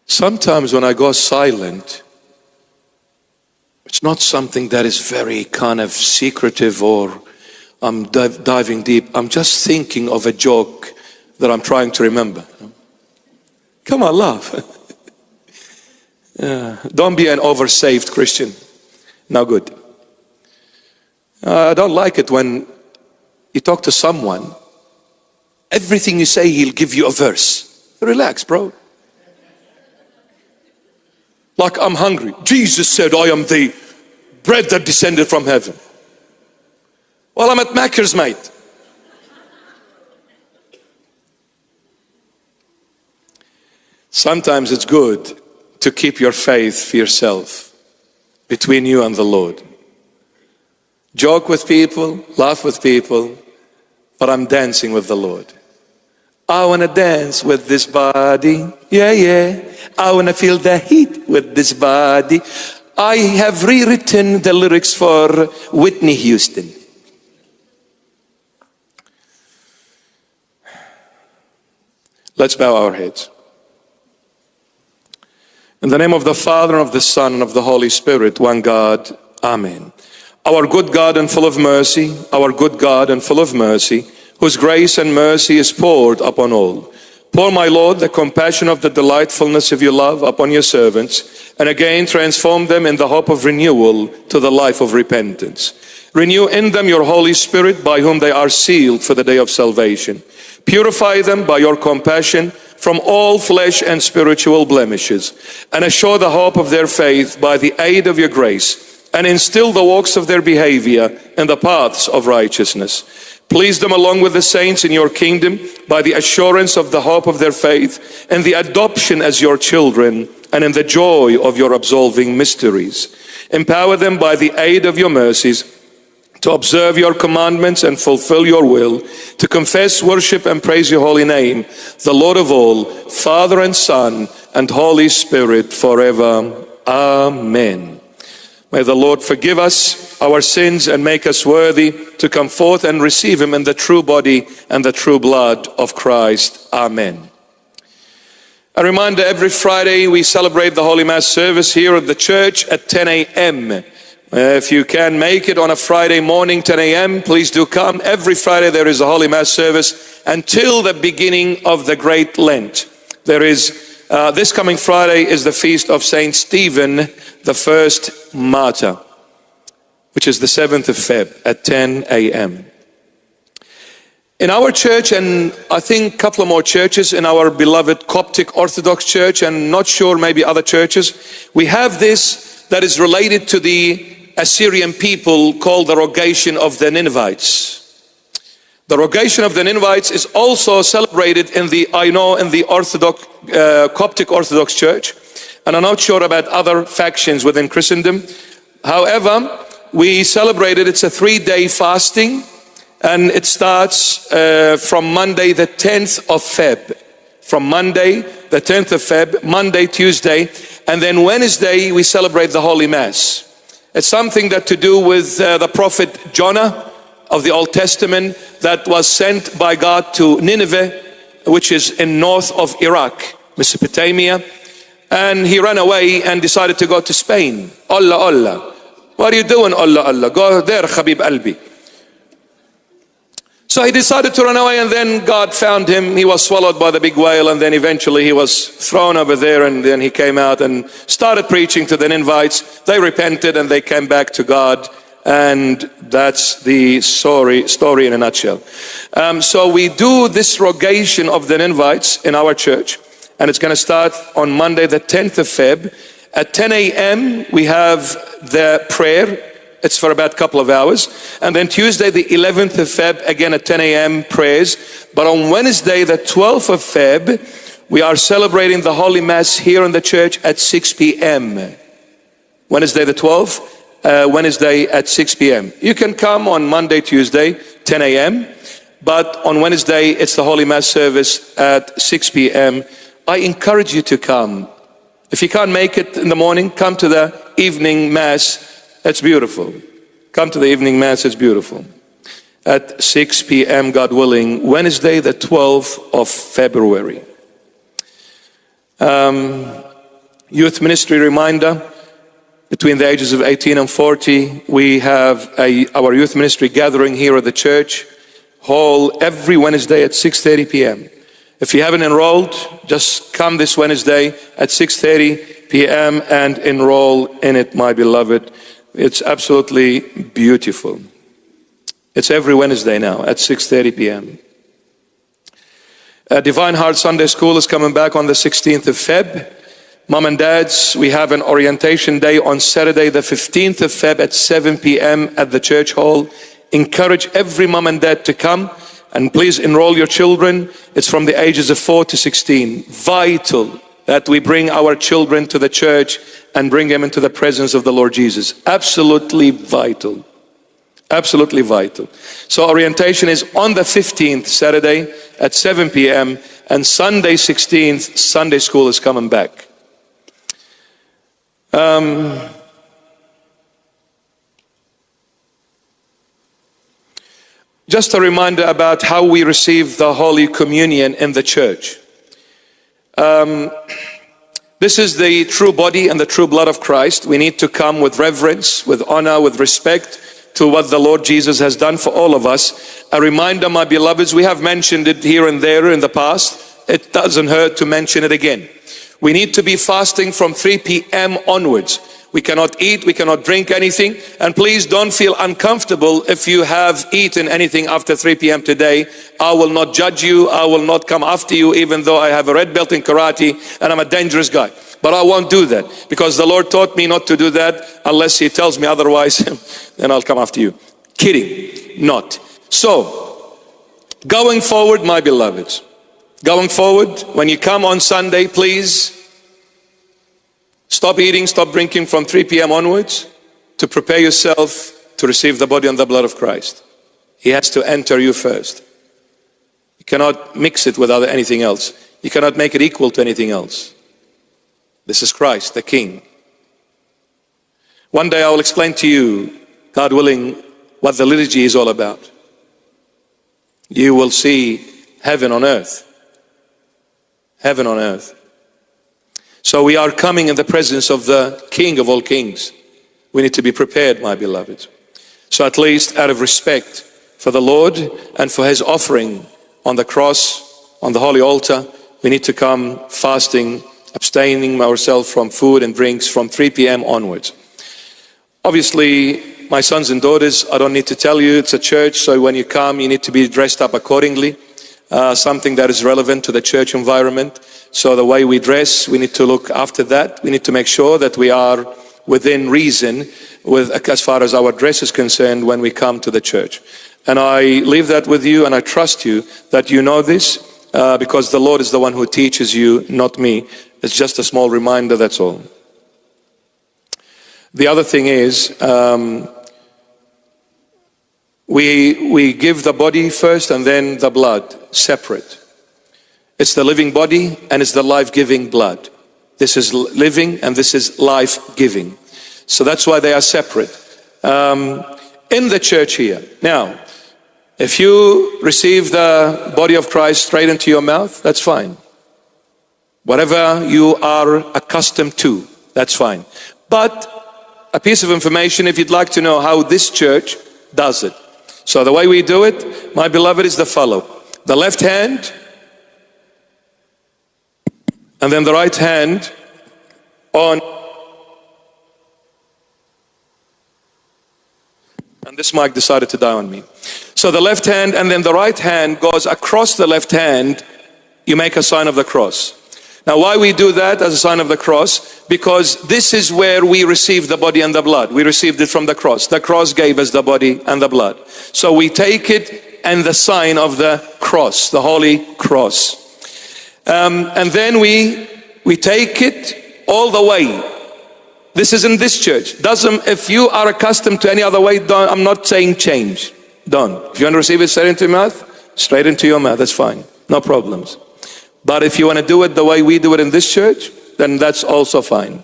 Sometimes when I go silent, it's not something that is very kind of secretive or I'm diving deep. I'm just thinking of a joke that I'm trying to remember. Come on, laugh. Don't be an oversaved Christian. No good. I don't like it when you talk to someone, everything you say, he'll give you a verse. Relax, bro. Like, I'm hungry. Jesus said, I am the bread that descended from heaven. Well, I'm at Macca's, mate. Sometimes it's good to keep your faith for yourself, between you and the Lord. Joke with people, laugh with people, but I'm dancing with the Lord. I want to dance with this body. Yeah, yeah. I want to feel the heat with this body. I have rewritten the lyrics for Whitney Houston. Let's bow our heads. In the name of the Father, and of the Son, and of the Holy Spirit, one God. Amen. Our good God and full of mercy, our good God and full of mercy, whose grace and mercy is poured upon all. Pour, my Lord, the compassion of the delightfulness of your love upon your servants, and again transform them in the hope of renewal to the life of repentance. Renew in them your Holy Spirit, by whom they are sealed for the day of salvation. Purify them by your compassion from all flesh and spiritual blemishes, and assure the hope of their faith by the aid of your grace, and instill the walks of their behavior in the paths of righteousness. Please them along with the saints in your kingdom by the assurance of the hope of their faith and the adoption as your children, and in the joy of your absolving mysteries. Empower them by the aid of your mercies to observe your commandments and fulfill your will, to confess, worship, and praise your holy name, the Lord of all, Father and Son and Holy Spirit, forever. Amen. May the Lord forgive us our sins and make us worthy to come forth and receive him in the true body and the true blood of Christ. Amen. A reminder, every Friday we celebrate the Holy Mass service here at the church at 10 a.m. If you can make it on a Friday morning, 10 a.m., please do come. Every Friday there is a Holy Mass service until the beginning of the Great Lent. There is this coming Friday is the feast of Saint Stephen, the first martyr, which is the 7th of Feb at 10 a.m. In our church, and I think a couple of more churches in our beloved Coptic Orthodox Church, and not sure maybe other churches, we have this that is related to the Assyrian people called the Rogation of the Ninevites. The Rogation of the Ninevites is also celebrated in the Orthodox, Coptic Orthodox Church, and I'm not sure about other factions within Christendom. However, we celebrated, it's a 3-day fasting, and it starts from Monday the 10th of Feb. From Monday the 10th of Feb, Monday, Tuesday, and then Wednesday we celebrate the Holy Mass. It's something that to do with the prophet Jonah of the Old Testament that was sent by God to Nineveh, which is in north of Iraq, Mesopotamia, and he ran away and decided to go to Spain. Allah, Allah. What are you doing, Allah, Allah? Go there, Khabib Albi. So he decided to run away, and then God found him. He was swallowed by the big whale, and then eventually he was thrown over there, and then he came out and started preaching to the Ninevites. They repented and they came back to God, and that's the story in a nutshell. So we do this rogation of the Ninevites in our church, and it's going to start on Monday the 10th of Feb. At 10 a.m. we have the prayer. It's for about a couple of hours. And then Tuesday the 11th of Feb, again at 10 a.m. prayers. But on Wednesday the 12th of Feb, we are celebrating the Holy Mass here in the church at 6 p.m. Wednesday the 12th, Wednesday at 6 p.m. You can come on Monday, Tuesday, 10 a.m. But on Wednesday, it's the Holy Mass service at 6 p.m. I encourage you to come. If you can't make it in the morning, come to the evening Mass. It's beautiful. Come to the evening Mass, it's beautiful. At 6 p.m., God willing, Wednesday the 12th of February. Youth ministry reminder, between the ages of 18 and 40, we have our youth ministry gathering here at the church hall every Wednesday at 6:30 p.m. If you haven't enrolled, just come this Wednesday at 6:30 p.m. and enroll in it, my beloved. It's absolutely beautiful. It's every Wednesday now at 6:30 p.m. Divine Heart Sunday School is coming back on the 16th of Feb. Mom and dads, we have an orientation day on Saturday, the 15th of Feb at 7 p.m. at the church hall. Encourage every mom and dad to come, and please enroll your children. It's from the ages of 4 to 16. Vital that we bring our children to the church and bring them into the presence of the Lord Jesus. Absolutely vital. Absolutely vital. So orientation is on the 15th, Saturday at 7 p.m. and Sunday 16th, Sunday school is coming back. Just a reminder about how we receive the Holy Communion in the church. This is the true body and the true blood of Christ. We need to come with reverence, with honor, with respect to what the Lord Jesus has done for all of us. A reminder, my beloveds, we have mentioned it here and there in the past. It doesn't hurt to mention it again. We need to be fasting from 3 p.m. onwards. We cannot eat, we cannot drink anything. And please don't feel uncomfortable if you have eaten anything after 3 p.m. today. I will not judge you. I will not come after you, even though I have a red belt in karate and I'm a dangerous guy. But I won't do that, because the Lord taught me not to do that unless He tells me otherwise. Then I'll come after you. Kidding, not. So, going forward, my beloveds, going forward, when you come on Sunday, please stop eating, stop drinking from 3 p.m. onwards to prepare yourself to receive the body and the blood of Christ. He has to enter you first. You cannot mix it with anything else. You cannot make it equal to anything else. This is Christ, the King. One day I will explain to you, God willing, what the liturgy is all about. You will see heaven on earth. Heaven on earth. So we are coming in the presence of the King of all kings. We need to be prepared, my beloved. So at least out of respect for the Lord and for His offering on the cross, on the holy altar, we need to come fasting, abstaining ourselves from food and drinks from 3 p.m. onwards. Obviously, my sons and daughters, I don't need to tell you, it's a church, so when you come, you need to be dressed up accordingly. Something that is relevant to the church environment. So the way we dress, we need to look after that. We need to make sure that we are within reason as far as our dress is concerned when we come to the church. And I leave that with you, and I trust you that you know this, because the Lord is the one who teaches you, not me. It's just a small reminder, that's all. The other thing is, we give the body first and then the blood, separate. It's the living body and it's the life-giving blood. This is living and this is life-giving. So that's why they are separate. In the church here. Now, if you receive the body of Christ straight into your mouth, that's fine. Whatever you are accustomed to, that's fine. But a piece of information, if you'd like to know how this church does it. So the way we do it, my beloved, is the follow. The left hand, and then the right hand on. And this mic decided to die on me. So the left hand and then the right hand goes across the left hand. You make a sign of the cross. Now why we do that as a sign of the cross? Because this is where we receive the body and the blood. We received it from the cross. The cross gave us the body and the blood. So we take it and the sign of the cross, the holy cross. And then we take it all the way. This is in this church. If you are accustomed to any other way, I'm not saying change. Don't. If you want to receive it straight into your mouth, straight into your mouth, that's fine. No problems. But if you want to do it the way we do it in this church, then that's also fine.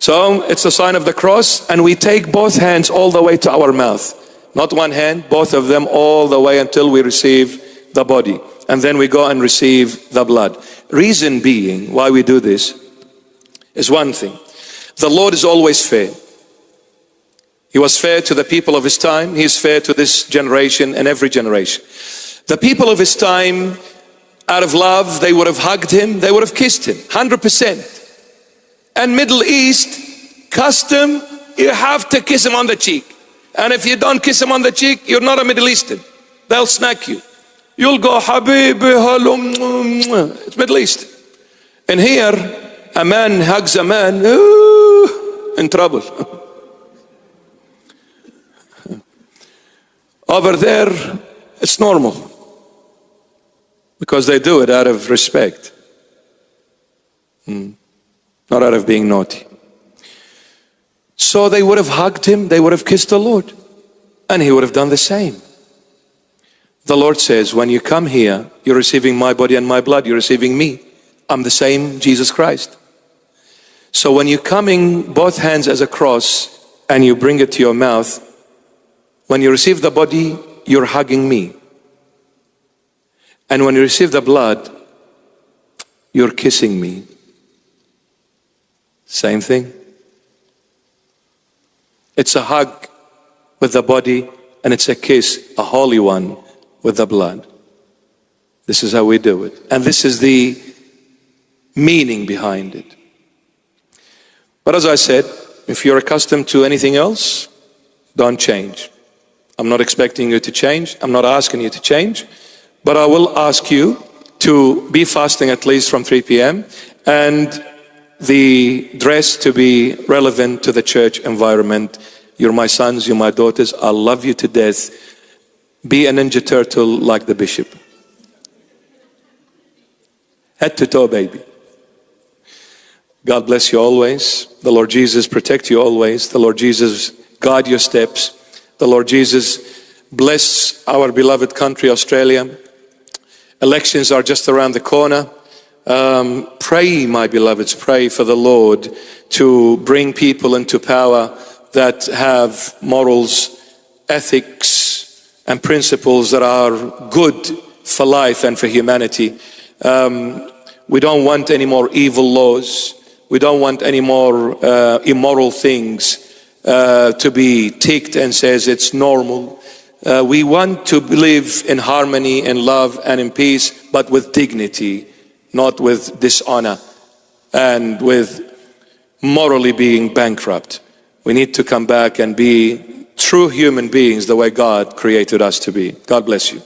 So it's a sign of the cross, and we take both hands all the way to our mouth. Not one hand, both of them all the way until we receive the body. And then we go and receive the blood. Reason being why we do this is one thing. The Lord is always fair. He was fair to the people of his time. He is fair to this generation and every generation. The people of his time, out of love, they would have hugged him, they would have kissed him, 100%. And Middle East, custom, you have to kiss him on the cheek. And if you don't kiss him on the cheek, you're not a Middle Eastern. They'll smack you. You'll go, Habibi, hello, it's Middle East. And here, a man hugs a man, ooh, in trouble. Over there, it's normal. Because they do it out of respect. Not out of being naughty. So they would have hugged him, they would have kissed the Lord. And he would have done the same. The Lord says, when you come here, you're receiving my body and my blood, you're receiving me. I'm the same Jesus Christ. So when you're coming both hands as a cross and you bring it to your mouth, when you receive the body, you're hugging me. And when you receive the blood, you're kissing me. Same thing. It's a hug with the body and it's a kiss, a holy one, with the blood. This is how we do it. And this is the meaning behind it. But as I said, if you're accustomed to anything else, don't change. I'm not expecting you to change. I'm not asking you to change. But I will ask you to be fasting at least from 3 p.m. and the dress to be relevant to the church environment. You're my sons, you're my daughters. I love you to death. Be a Ninja Turtle like the bishop. Head to toe, baby. God bless you always. The Lord Jesus protect you always. The Lord Jesus guide your steps. The Lord Jesus bless our beloved country, Australia. Elections are just around the corner. Pray, my beloveds, pray for the Lord to bring people into power that have morals, ethics, and principles that are good for life and for humanity. We don't want any more evil laws. We don't want any more immoral things to be ticked and says it's normal. We want to live in harmony, in love, and in peace, but with dignity, not with dishonor and with morally being bankrupt. We need to come back and be true human beings the way God created us to be. God bless you.